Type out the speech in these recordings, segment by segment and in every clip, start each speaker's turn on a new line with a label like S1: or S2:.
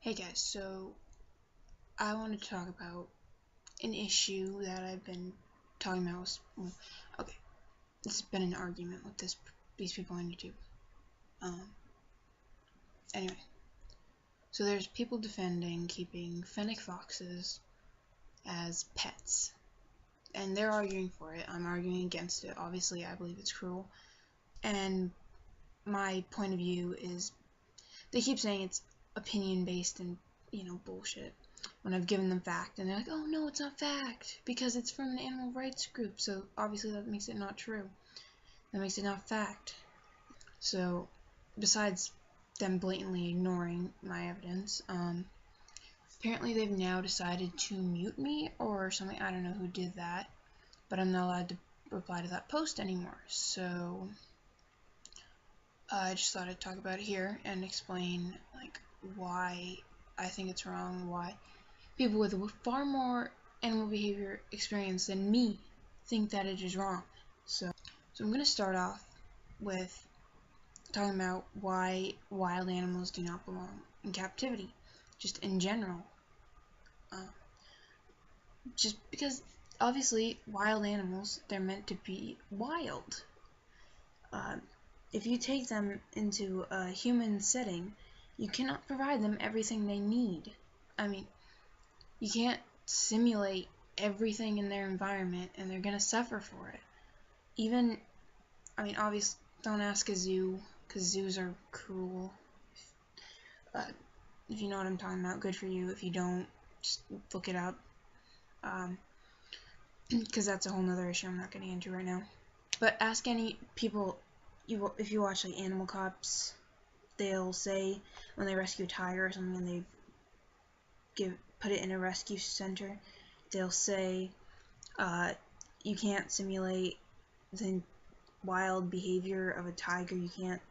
S1: Hey guys, so I want to talk about an issue that I've been talking about. Okay, this has been an argument with these people on YouTube. Anyway, so there's people defending keeping fennec foxes as pets, and they're arguing for it. I'm arguing against it. Obviously, I believe it's cruel, and my point of view is they keep saying it's opinion based and bullshit. When I've given them fact, and they're like, oh no, it's not fact, because it's from an animal rights group, so obviously that makes it not true. That makes it not fact. So, besides them blatantly ignoring my evidence, apparently they've now decided to mute me or something. I don't know who did that, but I'm not allowed to reply to that post anymore. So, I just thought I'd talk about it here and explain, why I think it's wrong, why people with far more animal behavior experience than me think that it is wrong. So I'm going to start off with talking about why wild animals do not belong in captivity, just in general. Just because, obviously, wild animals, they're meant to be wild. If you take them into a human setting, you cannot provide them everything they need. I mean, you can't simulate everything in their environment, and they're gonna suffer for it. Obviously, don't ask a zoo, because zoos are cruel. If you know what I'm talking about, good for you. If you don't, just look it up, because that's a whole nother issue I'm not getting into right now. But ask any people, if you watch Animal Cops, they'll say when they rescue a tiger or something and they put it in a rescue center, they'll say you can't simulate the wild behavior of a tiger. You can't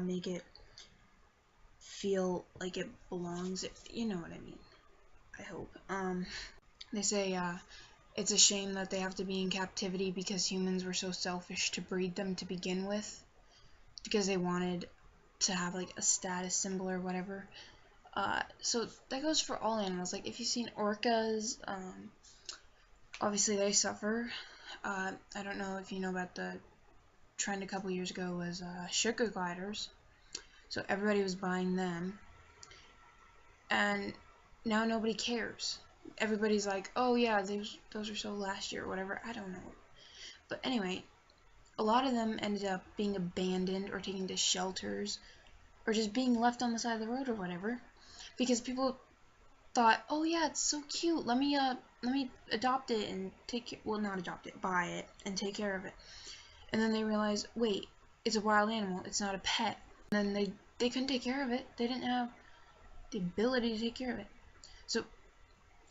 S1: make it feel like it belongs. You know what I mean, I hope. They say it's a shame that they have to be in captivity because humans were so selfish to breed them to begin with, because they wanted to have a status symbol or whatever. So that goes for all animals. If you've seen orcas, obviously they suffer. I don't know if you know about the trend a couple years ago was sugar gliders. So everybody was buying them, and now nobody cares. Everybody's like, oh yeah, those were so last year or whatever. I don't know. But anyway, a lot of them ended up being abandoned or taken to shelters or just being left on the side of the road or whatever, because people thought, oh yeah, it's so cute, let me adopt it and not adopt it, buy it and take care of it. And then they realized, wait, it's a wild animal, it's not a pet. And then they couldn't take care of it. They didn't have the ability to take care of it. So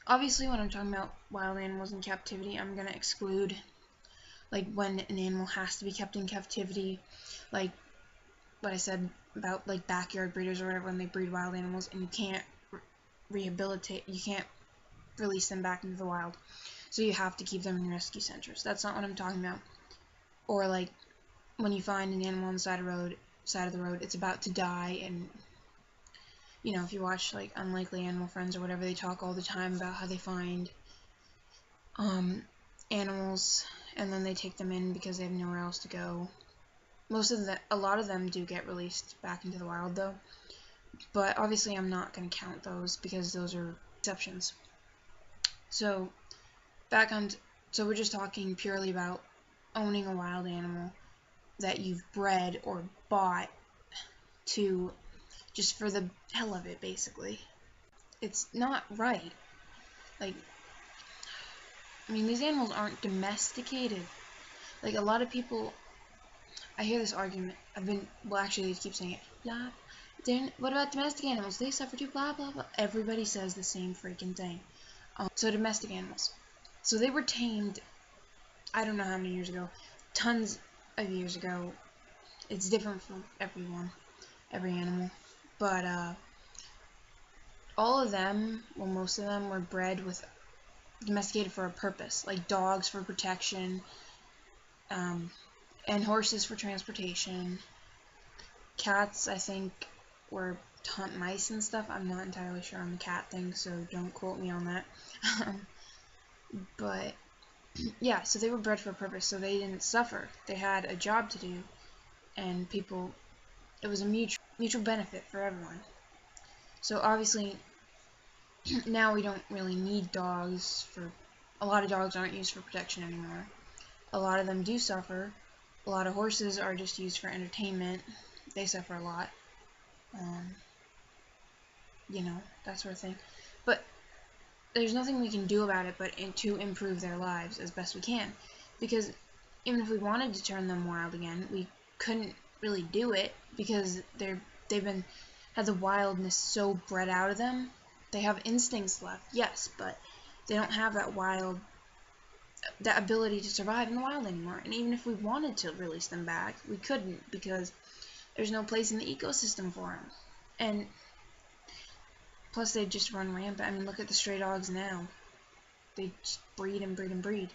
S1: obviously when I'm talking about wild animals in captivity, I'm gonna exclude when an animal has to be kept in captivity, like what I said about backyard breeders or whatever, when they breed wild animals and you can't you can't release them back into the wild, so you have to keep them in rescue centers. That's not what I'm talking about. Or when you find an animal on the side of the road, it's about to die, and if you watch Unlikely Animal Friends or whatever, they talk all the time about how they find animals and then they take them in because they have nowhere else to go. A lot of them do get released back into the wild though, but obviously I'm not going to count those because those are exceptions. So we're just talking purely about owning a wild animal that you've bred or bought to just for the hell of it, basically. It's not right. These animals aren't domesticated. A lot of people, I hear this argument. Actually, they keep saying it. Blah. What about domestic animals? They suffer too, blah, blah, blah. Everybody says the same freaking thing. So domestic animals. So they were tamed, I don't know how many years ago, tons of years ago. It's different for every animal. But all of them, most of them were domesticated for a purpose, like dogs for protection, and horses for transportation. Cats, I think, were to hunt mice and stuff. I'm not entirely sure on the cat thing, so don't quote me on that. But yeah, so they were bred for a purpose, so they didn't suffer. They had a job to do, and people, it was a mutual benefit for everyone. So obviously, now we don't really need dogs for, a lot of dogs aren't used for protection anymore. A lot of them do suffer. A lot of horses are just used for entertainment. They suffer a lot. You know, that sort of thing. But there's nothing we can do about it but to improve their lives as best we can. Because even if we wanted to turn them wild again, we couldn't really do it because they've had the wildness so bred out of them. They have instincts left, yes, but they don't have that ability to survive in the wild anymore. And even if we wanted to release them back, we couldn't because there's no place in the ecosystem for them. And plus, they just run rampant. I mean, look at the stray dogs now. They just breed and breed and breed.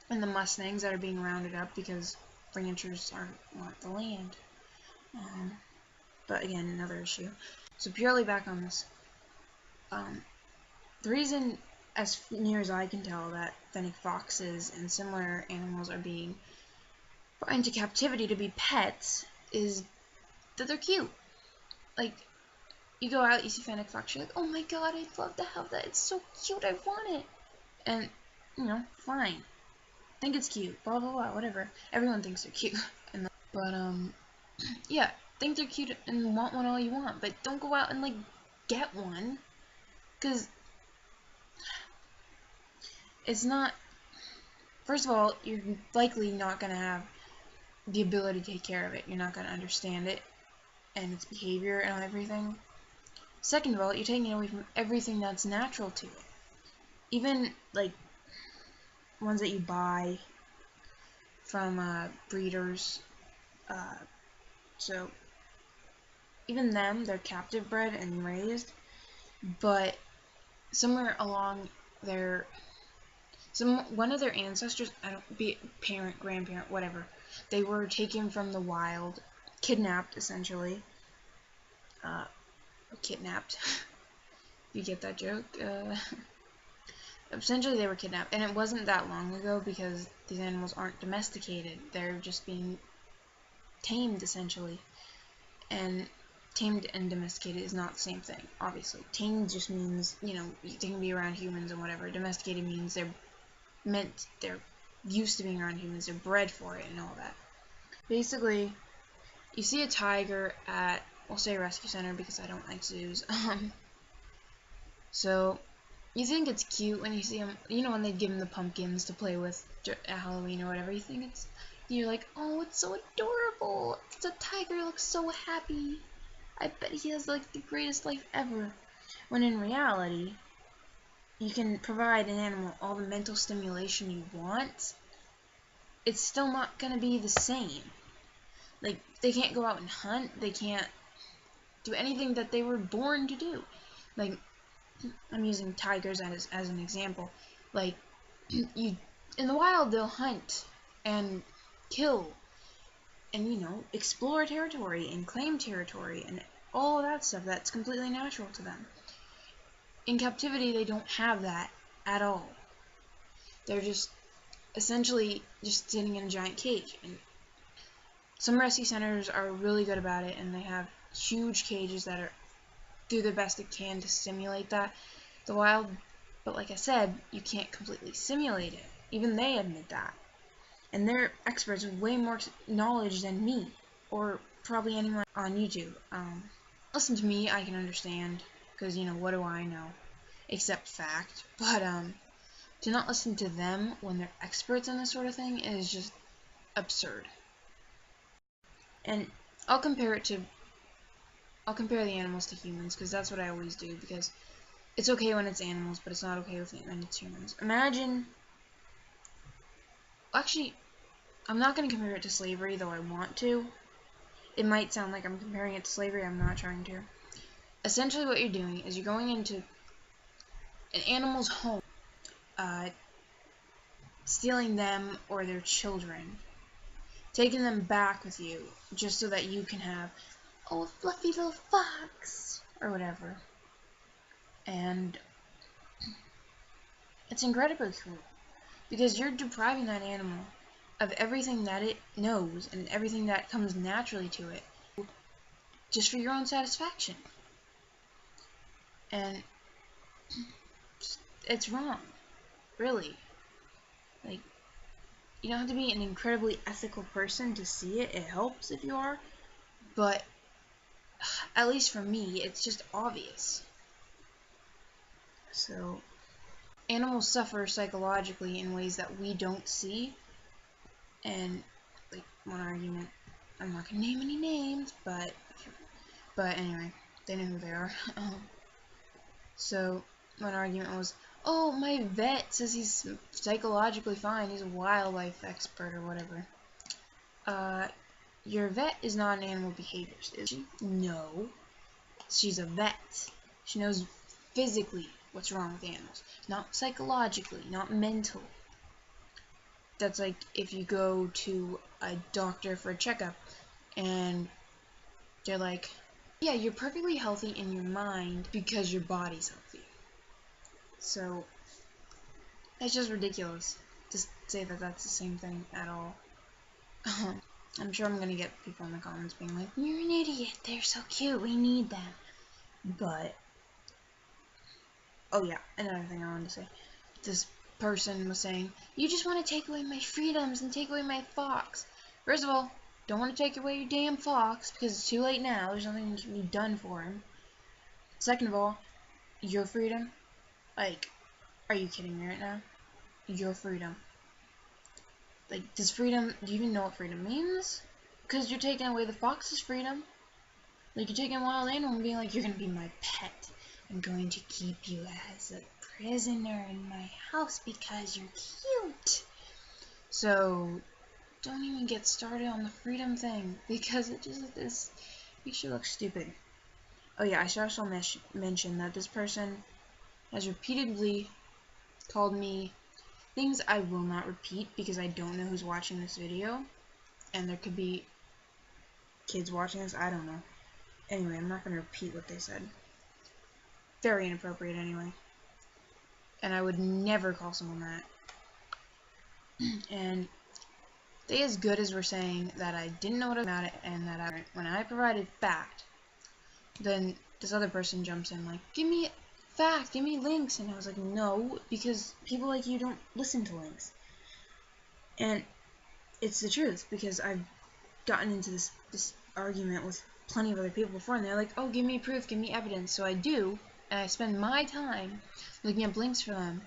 S1: And the mustangs that are being rounded up because ranchers want the land. But again, another issue. So purely back on this. The reason, as near as I can tell, that fennec foxes and similar animals are being put into captivity to be pets is that they're cute. Like, you go out, you see fennec fox, you're like, oh my god, I'd love to have that. It's so cute, I want it. And, you know, fine. Think it's cute, blah blah blah, whatever. Everyone thinks they're cute. Yeah, think they're cute and want one all you want, but don't go out and, like, get one. Because it's not, first of all, you're likely not going to have the ability to take care of it. You're not going to understand it and its behavior and everything. Second of all, you're taking it away from everything that's natural to it. Even, like, ones that you buy from breeders. So, even them, they're captive bred and raised, but somewhere along one of their ancestors, be it parent, grandparent, whatever, they were taken from the wild, kidnapped, essentially. Kidnapped. You get that joke? Essentially, they were kidnapped, and it wasn't that long ago because these animals aren't domesticated. They're just being tamed, essentially. And tamed and domesticated is not the same thing, obviously. Tamed just means, you know, they can be around humans and whatever. Domesticated means they're used to being around humans, they're bred for it and all that. Basically, you see a tiger at, we'll say a rescue center because I don't like zoos. So, you think it's cute when you see them, you know, when they give them the pumpkins to play with at Halloween or whatever, you're like, oh, it's so adorable. The tiger looks so happy. I bet he has, like, the greatest life ever. When in reality, you can provide an animal all the mental stimulation you want, it's still not going to be the same. Like, they can't go out and hunt, they can't do anything that they were born to do. Like, I'm using tigers as an example. Like, in the wild, they'll hunt and kill and, you know, explore territory and claim territory and all of that stuff. That's completely natural to them. In captivity, they don't have that at all. They're just essentially just sitting in a giant cage. And some rescue centers are really good about it, and they have huge cages that do the best it can to simulate that. The wild, but like I said, you can't completely simulate it. Even they admit that. And they're experts with way more knowledge than me, or probably anyone on YouTube. Listen to me, I can understand, because, you know, what do I know? Except fact. But, to not listen to them when they're experts in this sort of thing is just absurd. And I'll compare the animals to humans, because that's what I always do, because it's okay when it's animals, but it's not okay when it's humans. Imagine, actually, I'm not going to compare it to slavery, though I want to. It might sound like I'm comparing it to slavery, I'm not trying to. Essentially what you're doing is you're going into an animal's home, stealing them or their children. taking them back with you just so that you can have, oh, a fluffy little fox or whatever. And it's incredibly cool because you're depriving that animal of everything that it knows and everything that comes naturally to it just for your own satisfaction. And it's wrong, really. Like, you don't have to be an incredibly ethical person to see it. It helps if you are, but at least for me, it's just obvious. So, animals suffer psychologically in ways that we don't see, and like one argument, I'm not gonna name any names, but anyway, they know who they are. So one argument was, oh, my vet says he's psychologically fine, he's a wildlife expert or whatever. Your vet is not an animal behaviorist, is she? No. She's a vet. She knows physically what's wrong with animals, not psychologically, not mentally. That's like if you go to a doctor for a checkup and they're like, yeah, you're perfectly healthy in your mind because your body's healthy. So it's just ridiculous to say that that's the same thing at all. I'm sure I'm gonna get people in the comments being like, you're an idiot, they're so cute, we need them. But, oh yeah, another thing I wanted to say. This person was saying, you just want to take away my freedoms and take away my fox. First of all, don't want to take away your damn fox because it's too late now. There's nothing that can be done for him. Second of all, your freedom? Like, are you kidding me right now? Your freedom. Like, does freedom, do you even know what freedom means? Because you're taking away the fox's freedom. Like, you're taking a wild animal and being like, you're going to be my pet. I'm going to keep you as a prisoner in my house because you're cute. So, don't even get started on the freedom thing because it just makes you look stupid. Oh yeah, I should also mention that this person has repeatedly called me things I will not repeat because I don't know who's watching this video, and there could be kids watching this, I don't know. Anyway, I'm not going to repeat what they said. Very inappropriate anyway. And I would never call someone that. And they as good as were saying that I didn't know what about it and that when I provided fact, then this other person jumps in like, give me fact, give me links, and I was like, no, because people like you don't listen to links. And it's the truth, because I've gotten into this argument with plenty of other people before, and they're like, oh, give me proof, give me evidence. So I do, and I spend my time looking up links for them,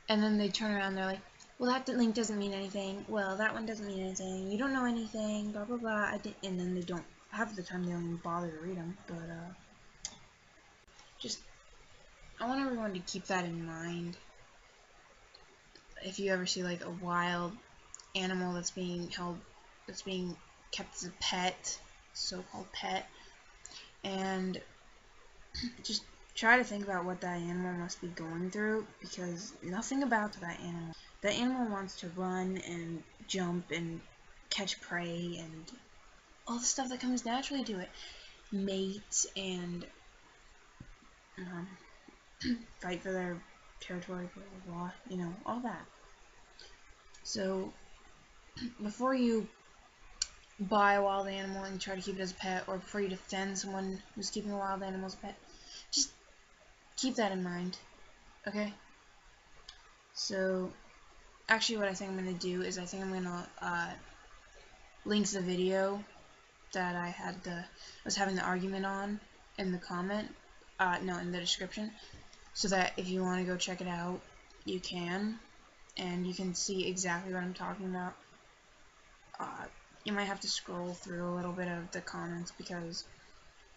S1: and then they turn around and they're like, well, that link doesn't mean anything, well, that one doesn't mean anything, you don't know anything, blah blah blah, and then they don't, half the time they don't even bother to read them. But just, I want everyone to keep that in mind. If you ever see like a wild animal that's being kept as a pet, so-called pet, and just try to think about what that animal must be going through, because nothing about that animal. That animal wants to run and jump and catch prey and all the stuff that comes naturally to it. Mate and fight for their territory, blah blah blah, you know, all that. So before you buy a wild animal and try to keep it as a pet, or before you defend someone who's keeping a wild animal as a pet, just keep that in mind, okay? So, actually what I think I'm going to do is I think I'm going to link the video that I was having the argument on in the comment, no, in the description, so that if you want to go check it out, you can, and you can see exactly what I'm talking about. You might have to scroll through a little bit of the comments because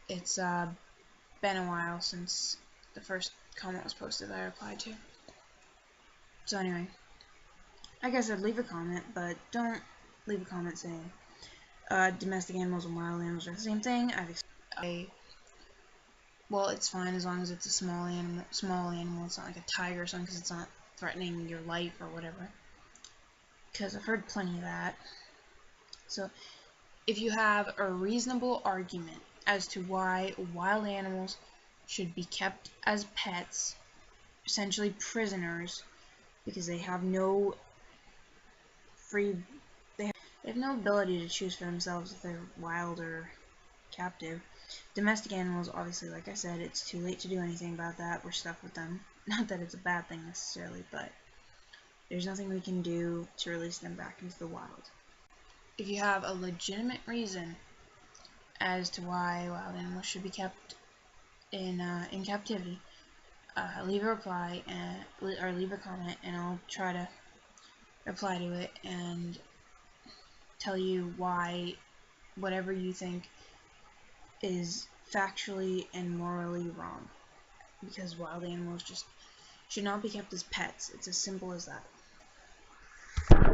S1: it's been a while since the first comment was posted that I replied to. So anyway, like I said, leave a comment, but don't leave a comment saying domestic animals and wild animals are the same thing. Well, it's fine as long as it's a small animal. It's not like a tiger or something, because it's not threatening your life or whatever. Because I've heard plenty of that. So if you have a reasonable argument as to why wild animals should be kept as pets, essentially prisoners, because they have no free, they have no ability to choose for themselves if they're wild or captive. Domestic animals, obviously, like I said, it's too late to do anything about that. We're stuck with them. Not that it's a bad thing necessarily, but there's nothing we can do to release them back into the wild. If you have a legitimate reason as to why wild animals should be kept in captivity, leave a reply or leave a comment, and I'll try to reply to it and tell you why whatever you think is factually and morally wrong, because wild animals just should not be kept as pets. It's as simple as that.